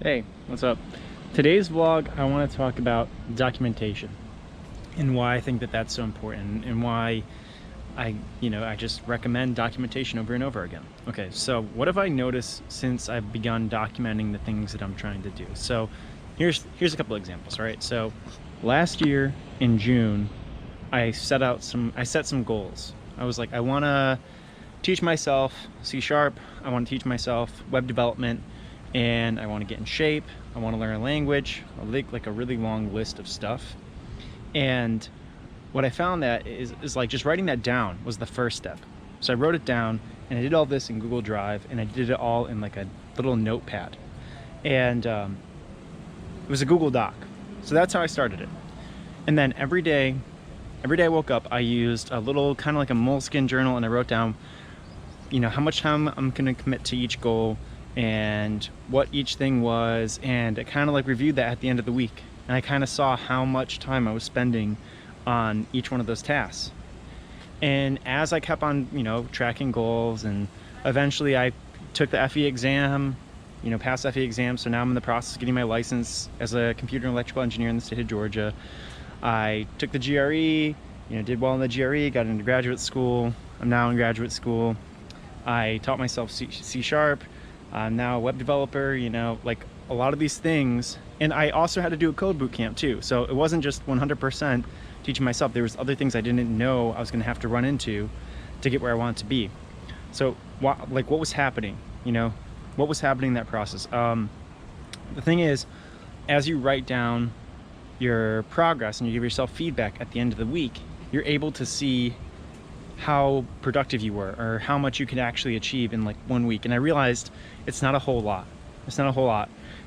Hey, what's up? Today's vlog, I want to talk about documentation and why I think that that's so important and why I just recommend documentation over and over again. Okay, so what have I noticed since I've begun documenting the things that I'm trying to do? So here's a couple examples, right? So last year in June, I set some goals. I was like, I want to teach myself C#, I want to teach myself web development, and I want to get in shape, I want to learn a language, like a really long list of stuff. And what I found that is like just writing that down was the first step. So I wrote it down and I did all this in Google Drive, and I did it all in like a little notepad. And it was a Google Doc. So that's how I started it. And then every day I woke up, I used a little kind of like a Moleskine journal, and I wrote down, how much time I'm going to commit to each goal and what each thing was, and I kind of like reviewed that at the end of the week, and I kind of saw how much time I was spending on each one of those tasks. And as I kept on tracking goals, and eventually I took the FE exam, passed the FE exam, so now I'm in the process of getting my license as a computer and electrical engineer in the state of Georgia. I took the GRE, did well in the GRE, got into graduate school. I'm now in graduate school. I taught myself C#. I'm now a web developer, like a lot of these things. And I also had to do a code boot camp too. So it wasn't just 100% teaching myself. There was other things I didn't know I was going to have to run into to get where I wanted to be. So what was happening? What was happening in that process? The thing is, as you write down your progress and you give yourself feedback at the end of the week, you're able to see how productive you were or how much you could actually achieve in like 1 week. And I realized it's not a whole lot.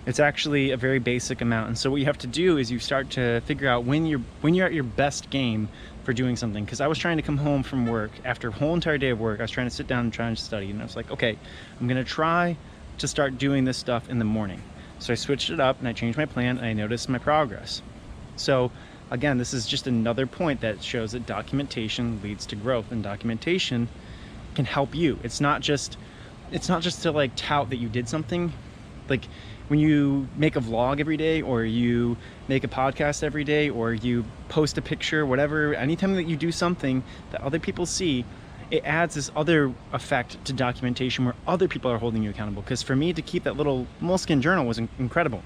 It's actually a very basic amount. And so what you have to do is you start to figure out when you're at your best game for doing something. Because I was trying to come home from work after a whole entire day of work. I was trying to sit down and try and study, and I was like, okay, I'm gonna try to start doing this stuff in the morning. So I switched it up and I changed my plan, and I noticed my progress. So again, this is just another point that shows that documentation leads to growth, and documentation can help you. It's not just to like tout that you did something. Like when you make a vlog every day, or you make a podcast every day, or you post a picture, whatever, anytime that you do something that other people see, it adds this other effect to documentation where other people are holding you accountable. Because for me to keep that little Moleskine journal was incredible.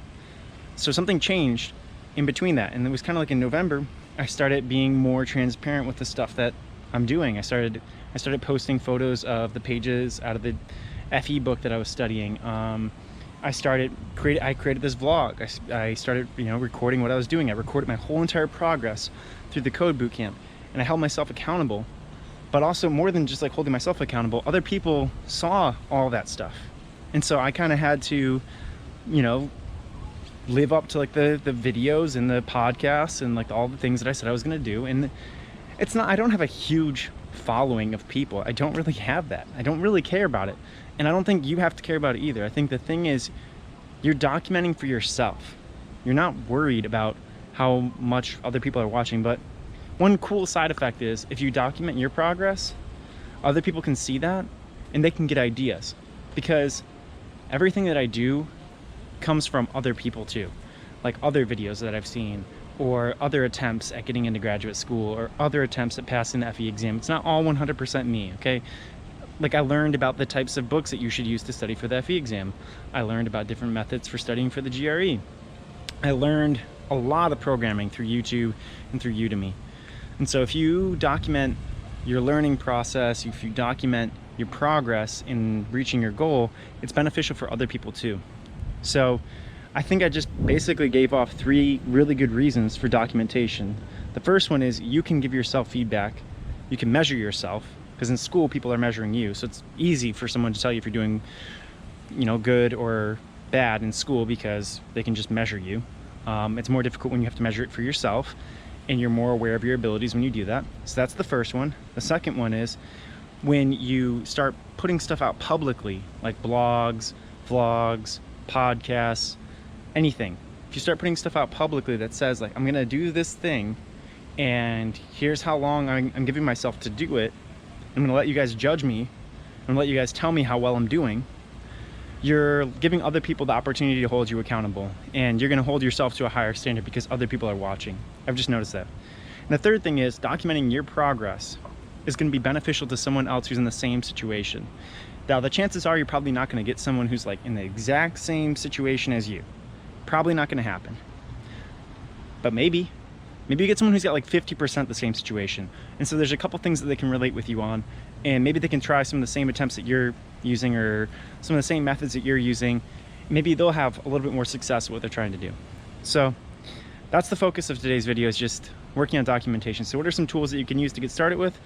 So something changed in between that, and it was kind of like in November I started being more transparent with the stuff that I'm doing. I started posting photos of the pages out of the FE book that I was studying. I created this vlog. I started recording what I was doing. I recorded my whole entire progress through the code boot camp, and I held myself accountable. But also, more than just like holding myself accountable, other people saw all that stuff, and so I kind of had to live up to like the videos and the podcasts and like all the things that I said I was going to do. And I don't have a huge following of people. I don't really have that. I don't really care about it, and I don't think you have to care about it either. I think the thing is, you're documenting for yourself. You're not worried about how much other people are watching. But one cool side effect is, if you document your progress, other people can see that and they can get ideas, because everything that I do comes from other people too, like other videos that I've seen, or other attempts at getting into graduate school, or other attempts at passing the FE exam. It's not all 100% me, okay? Like I learned about the types of books that you should use to study for the FE exam. I learned about different methods for studying for the GRE. I learned a lot of programming through YouTube and through Udemy. And so if you document your learning process, if you document your progress in reaching your goal, it's beneficial for other people too. So I think I just basically gave off 3 really good reasons for documentation. The first one is you can give yourself feedback. You can measure yourself, because in school people are measuring you. So it's easy for someone to tell you if you're doing good or bad in school, because they can just measure you. It's more difficult when you have to measure it for yourself, and you're more aware of your abilities when you do that. So that's the first one. The second one is when you start putting stuff out publicly, like blogs, vlogs, podcasts, anything. If you start putting stuff out publicly that says like, I'm gonna do this thing, and here's how long I'm giving myself to do it, I'm gonna let you guys judge me, I'm gonna let you guys tell me how well I'm doing, you're giving other people the opportunity to hold you accountable, and you're going to hold yourself to a higher standard because other people are watching. I've just noticed that. And the third thing is documenting your progress is going to be beneficial to someone else who's in the same situation. Now, the chances are you're probably not going to get someone who's like in the exact same situation as you. Probably not going to happen. But maybe you get someone who's got like 50% the same situation. And so there's a couple things that they can relate with you on, and maybe they can try some of the same attempts that you're using or some of the same methods that you're using. Maybe they'll have a little bit more success with what they're trying to do. So that's the focus of today's video, is just working on documentation. So what are some tools that you can use to get started with?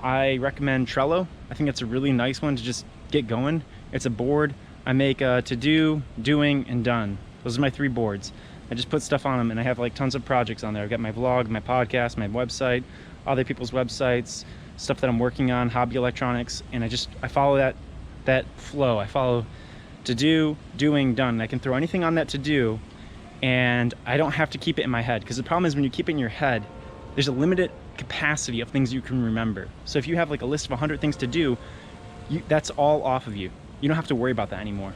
I recommend Trello. I think it's a really nice one to just get going. It's a board. I make to-do, doing, and done. Those are my 3 boards. I just put stuff on them, and I have like tons of projects on there. I've got my vlog, my podcast, my website, other people's websites, stuff that I'm working on, hobby electronics, and I follow that flow. I follow to do, doing, done. I can throw anything on that to do, and I don't have to keep it in my head, because the problem is when you keep it in your head, there's a limited capacity of things you can remember. So if you have like a list of 100 things to do, that's all off of you. You don't have to worry about that anymore.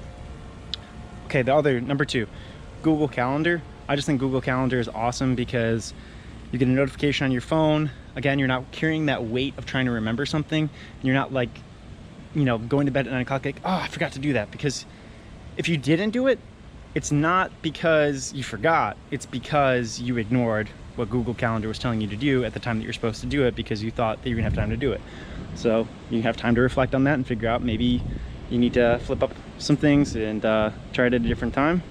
Okay, the other, number 2, Google Calendar. I just think Google Calendar is awesome because you get a notification on your phone. Again, you're not carrying that weight of trying to remember something. You're not like, going to bed at 9 o'clock like, oh, I forgot to do that. Because if you didn't do it, it's not because you forgot. It's because you ignored what Google Calendar was telling you to do at the time that you're supposed to do it, because you thought that you're gonna have time to do it. So you have time to reflect on that and figure out maybe you need to flip up some things and try it at a different time.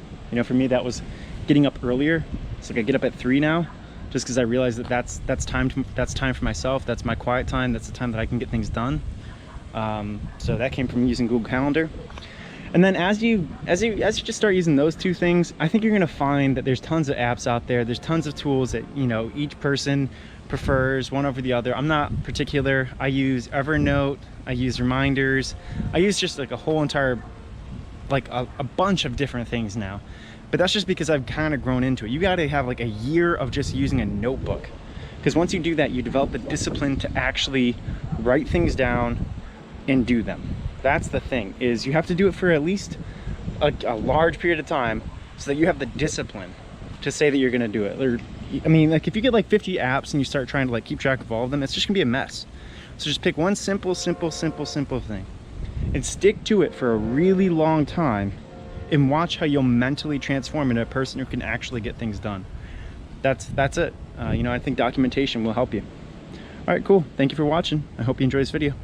For me, that was getting up earlier. It's like I get up at 3 now, just because I realize that that's time for myself. That's my quiet time. That's the time that I can get things done. So that came from using Google Calendar. And then as you just start using those 2 things, I think you're gonna find that there's tons of apps out there. There's tons of tools that each person prefers one over the other. I'm not particular. I use Evernote. I use reminders. I use just like a whole entire, like a bunch of different things now. But that's just because I've kind of grown into it. You got to have like a year of just using a notebook, because once you do that, you develop the discipline to actually write things down and do them. That's the thing, is you have to do it for at least a large period of time so that you have the discipline to say that you're going to do it. Or, I mean, like if you get like 50 apps and you start trying to like keep track of all of them, it's just gonna be a mess. So just pick one simple thing and stick to it for a really long time, and watch how you'll mentally transform into a person who can actually get things done. That's it. I think documentation will help you. All right, cool. Thank you for watching. I hope you enjoyed this video.